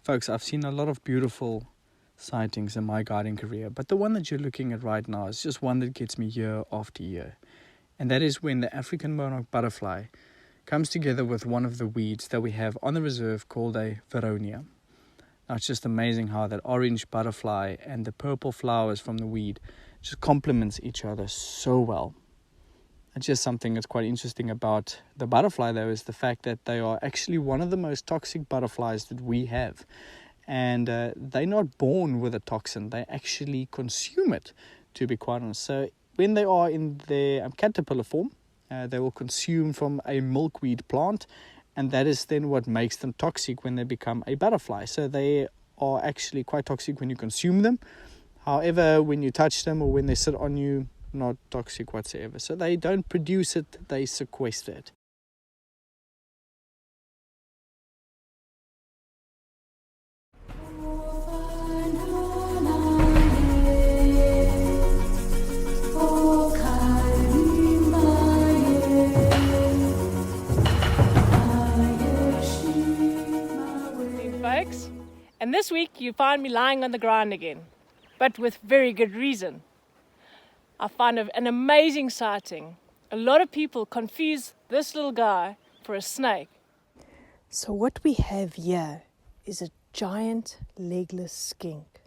Folks, I've seen a lot of beautiful sightings in my guiding career, but the one that you're looking at right now is just one that gets me year after year. And that is when the African monarch butterfly comes together with one of the weeds that we have on the reserve called a Veronia. Now, it's just amazing how that orange butterfly and the purple flowers from the weed just complements each other so well. It's just something that's quite interesting about the butterfly, though, is the fact that they are actually one of the most toxic butterflies that we have. And they're not born with a toxin. They actually consume it, to be quite honest. So when they are in their caterpillar form, they will consume from a milkweed plant, and that is then what makes them toxic when they become a butterfly. So they are actually quite toxic when you consume them. However, when you touch them or when they sit on you, not toxic whatsoever. So they don't produce it, they sequester it. Folks, and this week you find me lying on the ground again, but with very good reason. I find an amazing sighting. A lot of people confuse this little guy for a snake. So what we have here is a giant legless skink.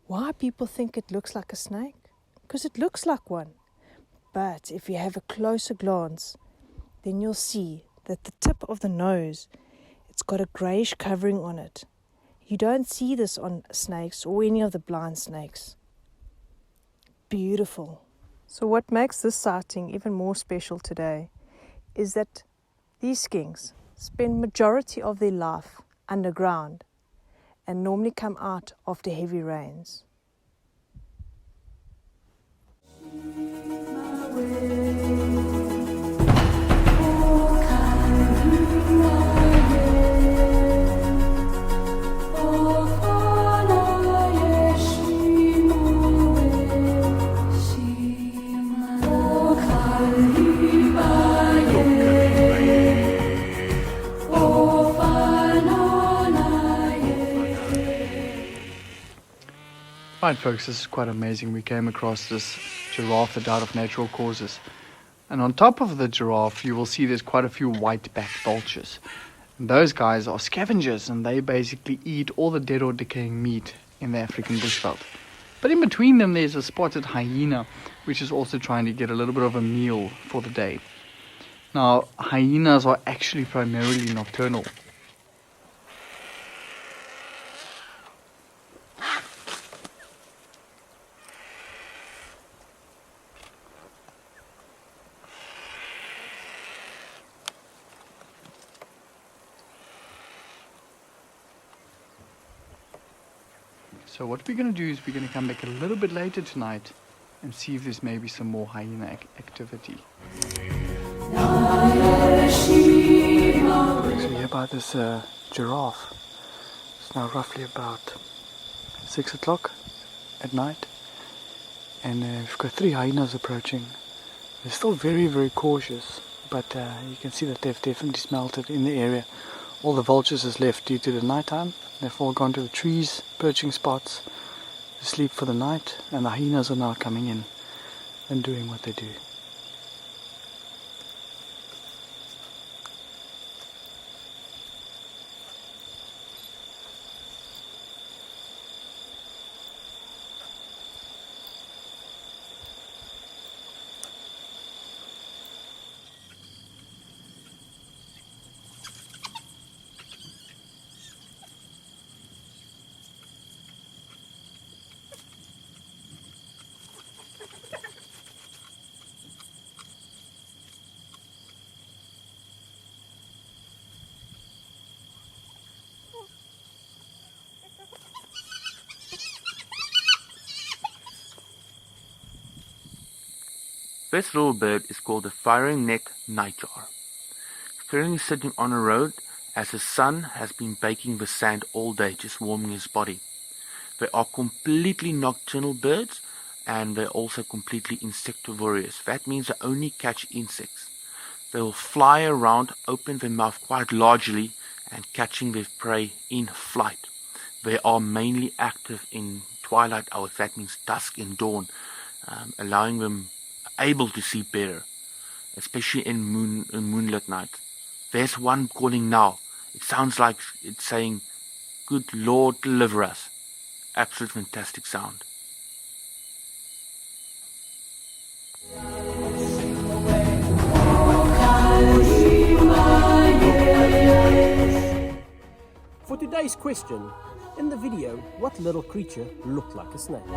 Why people think it looks like a snake? Because it looks like one. But if you have a closer glance, then you'll see that the tip of the nose, it's got a greyish covering on it. You don't see this on snakes or any of the blind snakes. Beautiful. So what makes this sighting even more special today is that these skinks spend majority of their life underground and normally come out after heavy rains. Right, folks, this is quite amazing. We came across this giraffe that died of natural causes. And on top of the giraffe, you will see there's quite a few white-backed vultures. And those guys are scavengers, and they basically eat all the dead or decaying meat in the African bushveld. But in between them, there's a spotted hyena, which is also trying to get a little bit of a meal for the day. Now, hyenas are actually primarily nocturnal. So what we're going to do is we're going to come back a little bit later tonight and see if there's maybe some more hyena activity. So here by this giraffe, it's now roughly about 6 o'clock at night, and we've got 3 hyenas approaching. They're still very, very cautious, but you can see that they've definitely smelt it in the area. All the vultures is left due to the nighttime. They've all gone to the trees, perching spots, to sleep for the night, and the hyenas are now coming in and doing what they do. This little bird is called the fiery-necked nightjar. Currently sitting on a road as the sun has been baking the sand all day, just warming his body. They are completely nocturnal birds, and they're also completely insectivorous. That means they only catch insects. They will fly around, open their mouth quite largely, and catching their prey in flight. They are mainly active in twilight hours, that means dusk and dawn, allowing them able to see better, especially in moonlit nights. There's one calling now. It sounds like it's saying, "Good Lord, deliver us." Absolute fantastic sound. For today's question, in the video, what little creature looked like a snake?